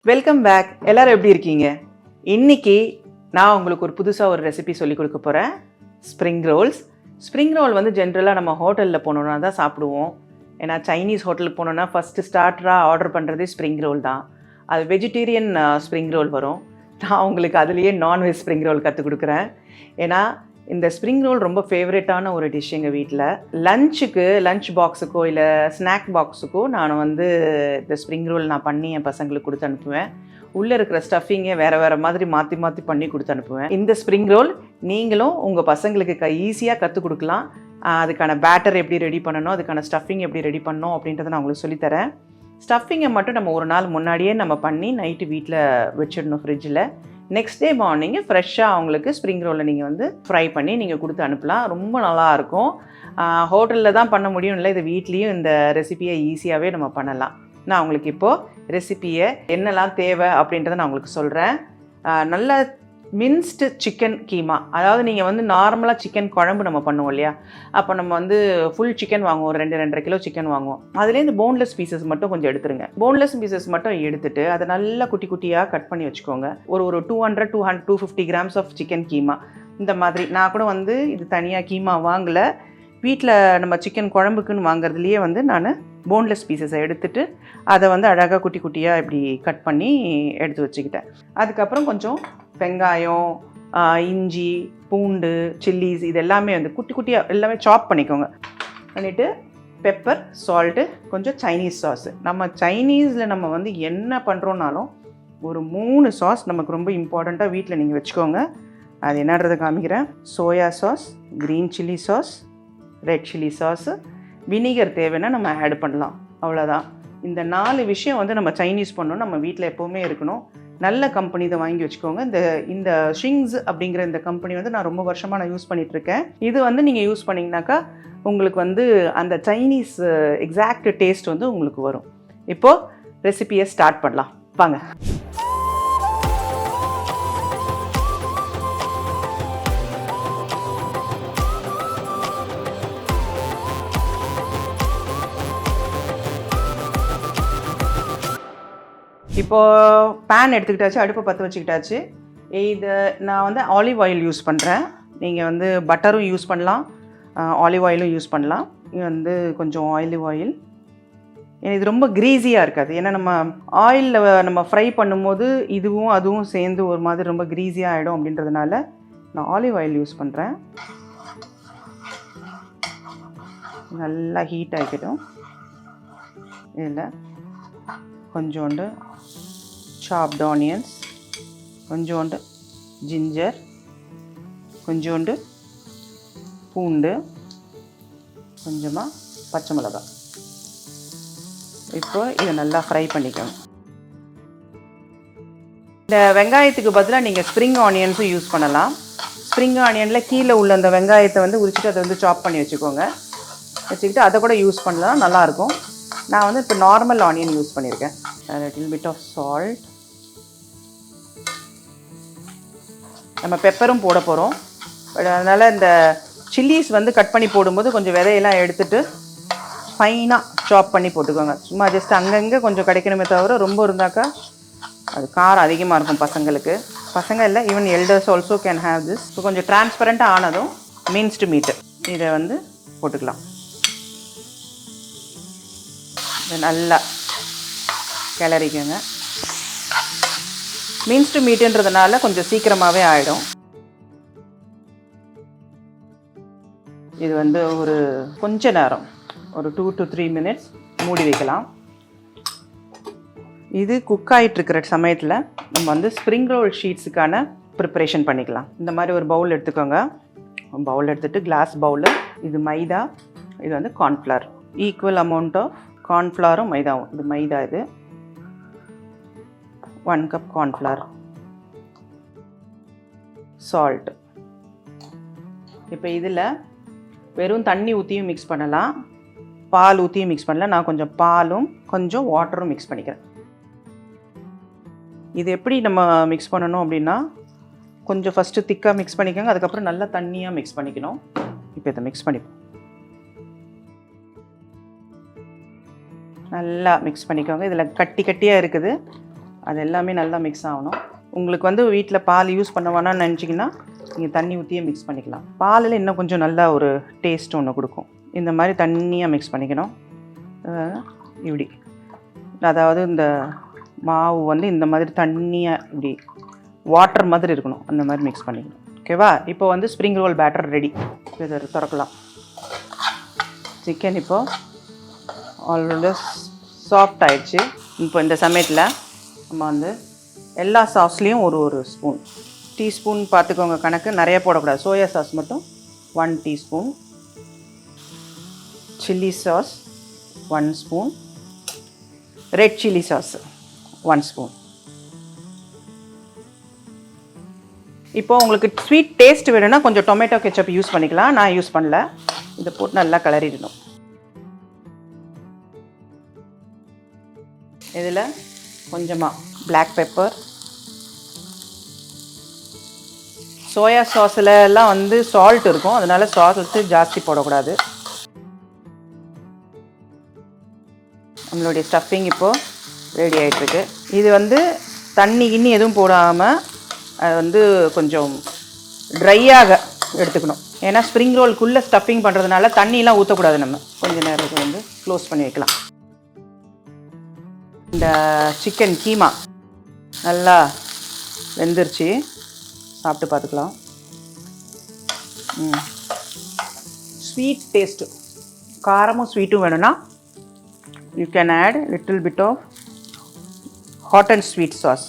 Welcome back. எல்லாரும் எப்படி இருக்கீங்க? இன்னைக்கு நான் உங்களுக்கு ஒரு புதுசாக ஒரு ரெசிபி சொல்லி கொடுக்க போகிறேன். Spring Rolle's. ஸ்ப்ரிங் ரோல் வந்து ஜென்ரலாக நம்ம ஹோட்டலில் போனோன்னா தான் சாப்பிடுவோம். ஏன்னா சைனீஸ் ஹோட்டலுக்கு போனோன்னா ஃபஸ்ட்டு ஸ்டார்டராக ஆர்டர் பண்ணுறதே ஸ்ப்ரிங் ரோல் தான். அது வெஜிடேரியன் ஸ்ப்ரிங் ரோல் வரும். நான் உங்களுக்கு அதுலேயே நான்வெஜ் ஸ்ப்ரிங் ரோல் கற்றுக் கொடுக்குறேன். ஏன்னா இந்த ஸ்ப்ரிங் ரோல் ரொம்ப ஃபேவரட்டான ஒரு டிஷ் எங்கள் வீட்டில். லஞ்ச் பாக்ஸுக்கோ இல்லை ஸ்நாக் பாக்ஸுக்கோ நான் வந்து இந்த ஸ்ப்ரிங் ரோல் நான் பண்ணி என் பசங்களுக்கு கொடுத்து அனுப்புவேன். உள்ளே இருக்கிற ஸ்டஃபிங்கை வேறு மாதிரி மாற்றி பண்ணி கொடுத்து அனுப்புவேன். இந்த ஸ்ப்ரிங் ரோல் நீங்களும் உங்கள் பசங்களுக்கு ஈஸியாக கற்றுக் கொடுக்கலாம். அதுக்கான பேட்டர் எப்படி ரெடி பண்ணணும், அதுக்கான ஸ்டஃபிங் எப்படி ரெடி பண்ணணும் அப்படின்றத நான் உங்களுக்கு சொல்லித்தரேன். ஸ்டஃபிங்கை மட்டும் நம்ம ஒரு நாள் முன்னாடியே நம்ம பண்ணி நைட்டு வீட்டில் வச்சிடணும் ஃப்ரிட்ஜில். நெக்ஸ்ட் டே மார்னிங்கு ஃப்ரெஷ்ஷாக அவங்களுக்கு ஸ்ப்ரிங் ரோலில் நீங்கள் வந்து ஃப்ரை பண்ணி நீங்கள் கொடுத்து அனுப்பலாம். ரொம்ப நல்லாயிருக்கும். ஹோட்டலில் தான் பண்ண முடியும் இல்லை, இது வீட்லேயும் இந்த ரெசிபியை ஈஸியாகவே நம்ம பண்ணலாம். நான் உங்களுக்கு இப்போது ரெசிபியை என்னெல்லாம் தேவை அப்படின்றத நான் உங்களுக்கு சொல்கிறேன். நல்ல மின்ஸ்டு சிக்கன் கீமா, அதாவது நீங்கள் வந்து நார்மலாக சிக்கன் குழம்பு நம்ம பண்ணுவோம் இல்லையா, அப்போ நம்ம வந்து ஃபுல் சிக்கன் வாங்குவோம், 2-2.5 கிலோ சிக்கன் வாங்குவோம். அதுலேருந்து போன்லெஸ் பீசஸ் மட்டும் கொஞ்சம் எடுத்துருங்க. போன்லெஸ் பீசஸ் மட்டும் எடுத்துகிட்டு அதை நல்லா குட்டி குட்டியாக கட் பண்ணி வச்சுக்கோங்க. ஒரு 250 கிராம்ஸ் ஆஃப் சிக்கன் கீமா. இந்த மாதிரி நான் கூட வந்து இது தனியாக கீமா வாங்கலை, வீட்டில் நம்ம சிக்கன் குழம்புக்குன்னு வாங்குறதுலையே வந்து நான் போன்லெஸ் பீசஸை எடுத்துகிட்டு அதை வந்து அழகாக குட்டி குட்டியாக இப்படி கட் பண்ணி எடுத்து வச்சுக்கிட்டேன். அதுக்கப்புறம் கொஞ்சம் வெங்காயம், இஞ்சி, பூண்டு, சில்லிஸ் இது எல்லாமே வந்து குட்டி குட்டியாக எல்லாமே சாப் பண்ணிக்கோங்க. பண்ணிவிட்டு பெப்பர், சால்ட்டு, கொஞ்சம் சைனீஸ் சாஸு. நம்ம சைனீஸில் நம்ம வந்து என்ன பண்ணுறோன்னாலும் ஒரு 3 சாஸ் நமக்கு ரொம்ப இம்பார்ட்டண்ட்டாக வீட்டில் நீங்கள் வச்சுக்கோங்க. அது என்னன்றதை காமிக்கிறேன். Soya sauce, green chilli sauce, red chilli sauce, vinegar தேவைன்னா நம்ம ஆட் பண்ணலாம். அவ்வளோதான். இந்த 4 விஷயம் வந்து நம்ம சைனீஸ் பண்ணணும், நம்ம வீட்டில் எப்போவுமே இருக்கணும். நல்ல கம்பெனி இதை வாங்கி வச்சுக்கோங்க. இந்த ஷிங்ஸ் அப்படிங்கிற இந்த கம்பெனி வந்து நான் ரொம்ப வருஷமாக நான் யூஸ் பண்ணிகிட்ருக்கேன். இது வந்து நீங்கள் யூஸ் பண்ணிங்கனாக்கா உங்களுக்கு வந்து அந்த சைனீஸ் எக்ஸாக்ட் டேஸ்ட் வந்து உங்களுக்கு வரும். இப்போது ரெசிபியை ஸ்டார்ட் பண்ணலாம் வாங்க. இப்போது பேன் எடுத்துக்கிட்டாச்சு, அடுப்பை பற்ற வச்சுக்கிட்டாச்சு. இது நான் வந்து ஆலிவ் ஆயில் யூஸ் பண்ணுறேன். நீங்கள் வந்து பட்டரும் யூஸ் பண்ணலாம், ஆலிவ் ஆயிலும் யூஸ் பண்ணலாம். இது வந்து கொஞ்சம் ஆலிவ் ஆயில். ஏன்னா இது ரொம்ப க்ரீஸியாக இருக்காது. ஏன்னா நம்ம ஆயிலில் நம்ம ஃப்ரை பண்ணும்போது இதுவும் அதுவும் சேர்ந்து ஒரு மாதிரி ரொம்ப க்ரீஸியாக ஆகிடும். அப்படின்றதுனால நான் ஆலிவ் ஆயில் யூஸ் பண்ணுறேன். நல்லா ஹீட் ஆகிக்கிடும். இதில் கொஞ்சோண்டு சாப்டு ஆனியன்ஸ், கொஞ்சோண்டு ஜிஞ்சர், கொஞ்சோண்டு பூண்டு, கொஞ்சமாக பச்சை மிளகாய். இப்போ இதை நல்லா ஃப்ரை பண்ணிக்கோங்க. இந்த வெங்காயத்துக்கு பதிலாக நீங்கள் ஸ்ப்ரிங் ஆனியன்ஸும் யூஸ் பண்ணலாம். ஸ்ப்ரிங் ஆனியனில் கீழே உள்ள அந்த வெங்காயத்தை வந்து உரிச்சிட்டு அதை வந்து சாப் பண்ணி வச்சுக்கோங்க. வச்சுக்கிட்டு அதை கூட யூஸ் பண்ணலாம், நல்லாயிருக்கும். நான் வந்து இப்போ நார்மல் ஆனியன் யூஸ் பண்ணியிருக்கேன். Little bit of salt. நம்ம பெப்பரும் போட போகிறோம். பட் அதனால் இந்த சில்லிஸ் வந்து கட் பண்ணி போடும்போது கொஞ்சம் விதையெல்லாம் எடுத்துகிட்டு ஃபைனாக சாப் பண்ணி போட்டுக்கோங்க. சும்மா ஜஸ்ட் அங்கங்கே கொஞ்சம் கிடைக்கணுமே தவிர ரொம்ப இருந்தாக்கா அது காரம் அதிகமாக இருக்கும் பசங்களுக்கு. பசங்க இல்லை, even elders also can have this. இப்போ கொஞ்சம் டிரான்ஸ்பரண்ட்டாக ஆனதும் மின்ஸ்டு மீட்டு இதை வந்து போட்டுக்கலாம். நல்லா கிளறிக்கோங்க. மின்ஸ்டு மீட்டுன்றதுனால கொஞ்சம் சீக்கிரமாகவே ஆகிடும். இது வந்து ஒரு கொஞ்ச நேரம், ஒரு 2 to 3 minutes மூடி வைக்கலாம். இது குக் ஆகிட்டுருக்கிற சமயத்தில் நம்ம வந்து ஸ்ப்ரிங் ரோல் ஷீட்ஸுக்கான ப்ரிப்பரேஷன் பண்ணிக்கலாம். இந்த மாதிரி ஒரு பவுல் எடுத்துக்கோங்க. பவுல் எடுத்துகிட்டு கிளாஸ் பவுலு, இது மைதா, இது வந்து கார்ன்ஃப்ளவர். ஈக்குவல் அமௌண்ட் ஆஃப் கார்ன்ஃப்ளவரும் மைதாவும். இது மைதா, இது 1 கப் கார்ன்ஃப்ளவர், சால்ட். இப்போ இதில் வெறும் தண்ணி ஊற்றியும் மிக்ஸ் பண்ணலாம், பால் ஊற்றியும் மிக்ஸ் பண்ணலாம். நான் கொஞ்சம் பாலும் கொஞ்சம் வாட்டரும் மிக்ஸ் பண்ணிக்கிறேன். இது எப்படி நம்ம மிக்ஸ் பண்ணணும் அப்படின்னா, கொஞ்சம் ஃபஸ்ட்டு திக்காக மிக்ஸ் பண்ணிக்கோங்க, அதுக்கப்புறம் நல்லா தண்ணியாக மிக்ஸ் பண்ணிக்கணும். இப்போ இதை மிக்ஸ் பண்ணிப்போம். நல்லா மிக்ஸ் பண்ணிக்கோங்க. இதில் கட்டி கட்டியாக இருக்குது, அது எல்லாமே நல்லா மிக்ஸ் ஆகணும். உங்களுக்கு வந்து வீட்டில் பால் யூஸ் பண்ண வேணாம்னு நினச்சிங்கன்னா நீங்கள் தண்ணி ஊற்றியே மிக்ஸ் பண்ணிக்கலாம். பாலில் இன்னும் கொஞ்சம் நல்லா ஒரு டேஸ்ட் ஒன்று கொடுக்கும். இந்த மாதிரி தண்ணியாக மிக்ஸ் பண்ணிக்கணும். இப்படி அதாவது இந்த மாவு வந்து இந்த மாதிரி தண்ணியாக இப்படி வாட்டர் மாதிரி இருக்கணும். அந்த மாதிரி மிக்ஸ் பண்ணிக்கணும். ஓகேவா? இப்போ வந்து ஸ்ப்ரிங் ரோல் பேட்டர் ரெடி. இதை திறக்கலாம். சிக்கன் இப்போது ஆல்ரெடி சாஃப்ட் ஆயிடுச்சு. இப்போ இந்த சமயத்தில் நம்ம வந்து எல்லா சாஸ்லேயும் ஒரு ஸ்பூன், டீஸ்பூன் பார்த்துக்கோங்க கணக்கு, நிறைய போடக்கூடாது. சோயா சாஸ் மட்டும் 1 teaspoon, chilli sauce 1 spoon, red chilli sauce 1 spoon. இப்போ உங்களுக்கு ஸ்வீட் டேஸ்ட் வேணும்னா கொஞ்சம் டொமேட்டோ கெச்சப் யூஸ் பண்ணிக்கலாம். நான் யூஸ் பண்ணல. இதை போட்டு நல்லா கிளறிடணும். இதில் கொஞ்சமாக பிளாக் பெப்பர், சோயா சாஸில் எல்லாம் வந்து சால்ட் இருக்கும், அதனால சால்ட்டு ஜாஸ்தி போடக்கூடாது. நம்மளுடைய ஸ்டஃபிங் இப்போது ரெடி ஆகிட்டுருக்கு. இது வந்து தண்ணி கிண்ணி எதுவும் போடாமல் அது வந்து கொஞ்சம் ட்ரையாக எடுத்துக்கணும். ஏன்னா ஸ்ப்ரிங் ரோலுக்குள்ளே ஸ்டஃபிங் பண்ணுறதுனால தண்ணியெலாம் ஊற்றக்கூடாது. நம்ம கொஞ்சம் நேரத்துக்கு வந்து க்ளோஸ் பண்ணி வைக்கலாம். இந்த சிக்கன் கீமா நல்லா வெந்துருச்சு. சாப்பிட்டு பார்த்துக்கலாம். ஸ்வீட் டேஸ்ட்டு, காரமும் ஸ்வீட்டும் வேணும்னா you can add little bit of hot and sweet sauce.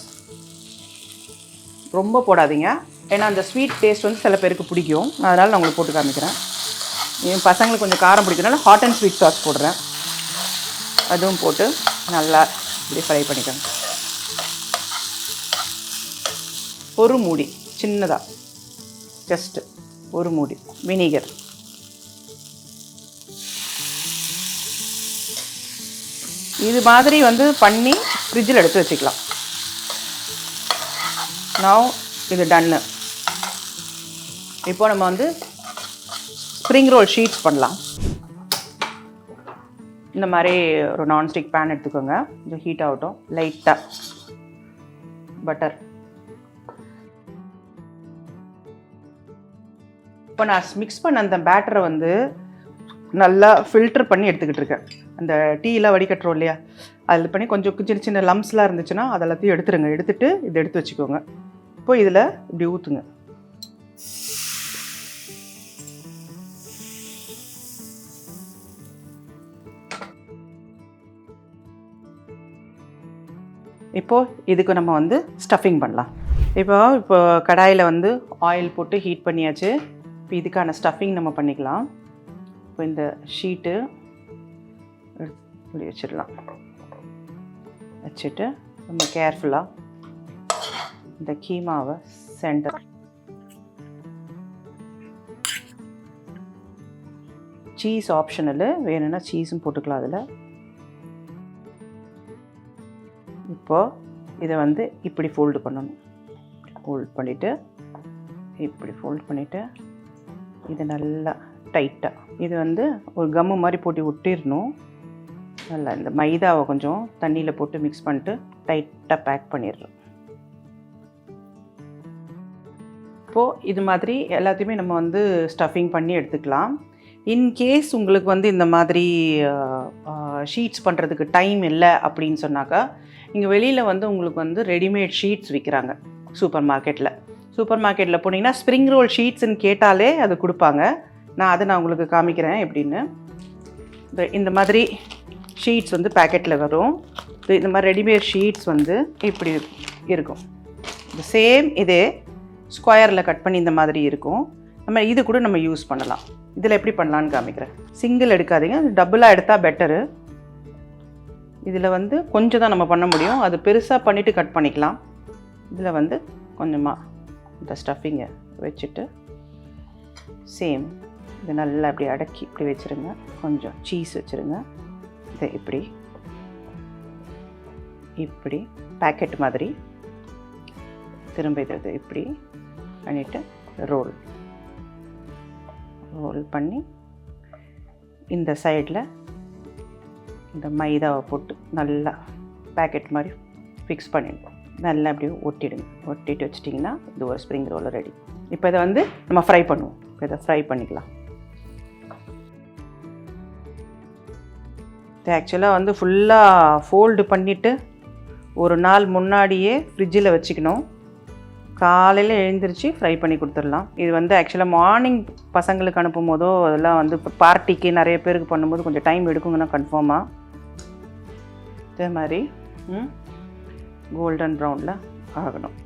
ரொம்ப போடாதீங்க, ஏன்னா அந்த ஸ்வீட் டேஸ்ட் வந்து சில பேருக்கு பிடிக்கும். அதனால் நான் உங்களுக்கு போட்டு காமிக்கிறேன். என் பசங்களுக்கு கொஞ்சம் காரம் பிடிக்கிறனால ஹாட் அண்ட் ஸ்வீட் சாஸ் போடுறேன். அதுவும் போட்டு நல்லா இப்படி ஃப்ரை பண்ணிக்கோங்க. ஒரு மூடி சின்னதாக, ஜஸ்ட்டு ஒரு மூடி வினிகர். இது மாதிரி வந்து பண்ணி ஃப்ரிட்ஜில் எடுத்து வச்சுக்கலாம். நான் இது டன்னு. இப்போ நம்ம வந்து ஸ்ப்ரிங் ரோல் ஷீட்ஸ் பண்ணலாம். இந்த மாதிரி ஒரு நான்ஸ்டிக் பேன் எடுத்துக்கோங்க. கொஞ்சம் ஹீட் ஆகட்டும். லைட்டாக பட்டர். இப்போ நான் மிக்ஸ் பண்ண அந்த பேட்டரை வந்து நல்லா ஃபில்டர் பண்ணி எடுத்துக்கிட்டு இருக்கேன். அந்த டீயெலாம் வடிகட்டுறோம் இல்லையா, அதில் பண்ணி கொஞ்சம் சின்ன சின்ன லம்ஸ்லாம் இருந்துச்சுன்னா அதெல்லாத்தையும் எடுத்துருங்க. எடுத்துகிட்டு இதை எடுத்து வச்சுக்கோங்க. இப்போ இதில் இப்படி ஊற்றுங்க. இப்போது இதுக்கு நம்ம வந்து ஸ்டஃபிங் பண்ணலாம். இப்போ கடாயில் வந்து ஆயில் போட்டு ஹீட் பண்ணியாச்சு. இப்போ இதுக்கான ஸ்டஃபிங் நம்ம பண்ணிக்கலாம். இப்போ இந்த ஷீட்டு இப்படி வச்சுட்டு ரொம்ப கேர்ஃபுல்லாக இந்த கீமாவை சென்டர், சீஸ் ஆப்ஷனலு, வேணும்னா சீஸும் போட்டுக்கலாம் அதில். இப்போது இதை வந்து இப்படி ஃபோல்டு பண்ணணும். ஃபோல்ட் பண்ணிவிட்டு இப்படி ஃபோல்ட் பண்ணிவிட்டு இது நல்லா டைட்டாக, இது வந்து ஒரு கம்மு மாதிரி போட்டு ஒட்டிடணும். நல்லா இந்த மைதாவை கொஞ்சம் தண்ணியில் போட்டு மிக்ஸ் பண்ணிட்டு டைட்டாக பேக் பண்ணிடுறோம். இப்போது இது மாதிரி எல்லாத்தையுமே நம்ம வந்து ஸ்டஃபிங் பண்ணி எடுத்துக்கலாம். இன்கேஸ் உங்களுக்கு வந்து இந்த மாதிரி ஷீட்ஸ் பண்ணுறதுக்கு டைம் இல்லை அப்படின்னு சொன்னாக்கா, இங்கே வெளியில் வந்து உங்களுக்கு வந்து ரெடிமேட் ஷீட்ஸ் விற்கிறாங்க சூப்பர் மார்க்கெட்டில் போனீங்கன்னா ஸ்ப்ரிங் ரோல் ஷீட்ஸ்ன்னு கேட்டாலே அது கொடுப்பாங்க. நான் உங்களுக்கு காமிக்கிறேன் எப்படின்னு. இந்த மாதிரி ஷீட்ஸ் வந்து பேக்கெட்டில் வரும். இந்த மாதிரி ரெடிமேட் ஷீட்ஸ் வந்து இப்படி இருக்கும். இந்த சேம் இதே ஸ்கொயரில் கட் பண்ணி இந்த மாதிரி இருக்கும். இது கூட நம்ம யூஸ் பண்ணலாம். இதில் எப்படி பண்ணலான்னு காமிக்கிறேன். சிங்கிள் எடுக்காதீங்க, டபுளாக எடுத்தால் பெட்டரு. இதில் வந்து கொஞ்சம் தான் நம்ம பண்ண முடியும். அது பெருசாக பண்ணிவிட்டு கட் பண்ணிக்கலாம். இதில் வந்து கொஞ்சமாக இந்த ஸ்டஃபிங்கை வச்சுட்டு சேம் இதை நல்லா இப்படி அடக்கி இப்படி வச்சுருங்க. கொஞ்சம் சீஸ் வச்சுருங்க. இதை இப்படி பேக்கெட் மாதிரி திரும்ப இதை இப்படி பண்ணிவிட்டு ரோல் பண்ணி இந்த சைடில் இந்த மைதாவை போட்டு நல்லா பேக்கெட் மாதிரி ஃபிக்ஸ் பண்ணிடுவோம். நல்லா அப்படியே ஒட்டிடுங்க. ஒட்டிட்டு வச்சிட்டிங்கன்னா இது ஒரு ஸ்ப்ரிங் ரோல் ரெடி. இப்போ இதை வந்து நம்ம ஃப்ரை பண்ணுவோம். இதை ஃப்ரை பண்ணிக்கலாம். இது ஆக்சுவலாக வந்து ஃபுல்லாக ஃபோல்டு பண்ணிவிட்டு ஒரு நாள் முன்னாடியே ஃப்ரிட்ஜில் வச்சுக்கணும். காலையில் எழுந்திரிச்சு ஃப்ரை பண்ணி கொடுத்துடலாம். இது வந்து ஆக்சுவலாக மார்னிங் பசங்களுக்கு அனுப்பும் போதோ அதெல்லாம் வந்து இப்போ பார்ட்டிக்கு நிறைய பேருக்கு பண்ணும்போது கொஞ்சம் டைம் எடுக்குங்கன்னா கன்ஃபார்மாக இதே மாதிரி கோல்டன் ப்ரௌனில் ஆகணும்.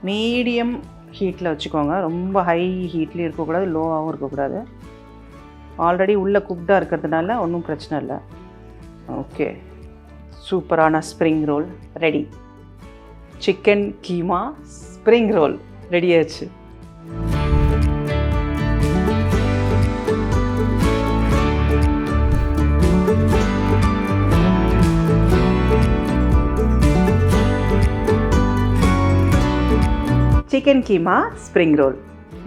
மீடியம் ஹீட்டில் வச்சுக்கோங்க. ரொம்ப ஹை ஹீட்லேயும் இருக்கக்கூடாது, லோவாகவும் இருக்கக்கூடாது. ஆல்ரெடி உள்ளே குக்டாக இருக்கிறதுனால ஒன்றும் பிரச்சனை இல்லை. ஓகே, சூப்பரான spring roll ready. Chicken keema spring roll ready ஆச்சு. சிக்கன் கீமா ஸ்ப்ரிங் ரோல்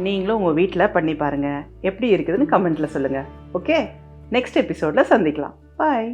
நீங்களும் உங்கள் வீட்டில் பண்ணி பாருங்கள். எப்படி இருக்குதுன்னு கமெண்ட்டில் சொல்லுங்கள். ஓகே, நெக்ஸ்ட் எபிசோடில் சந்திக்கலாம். பாய்.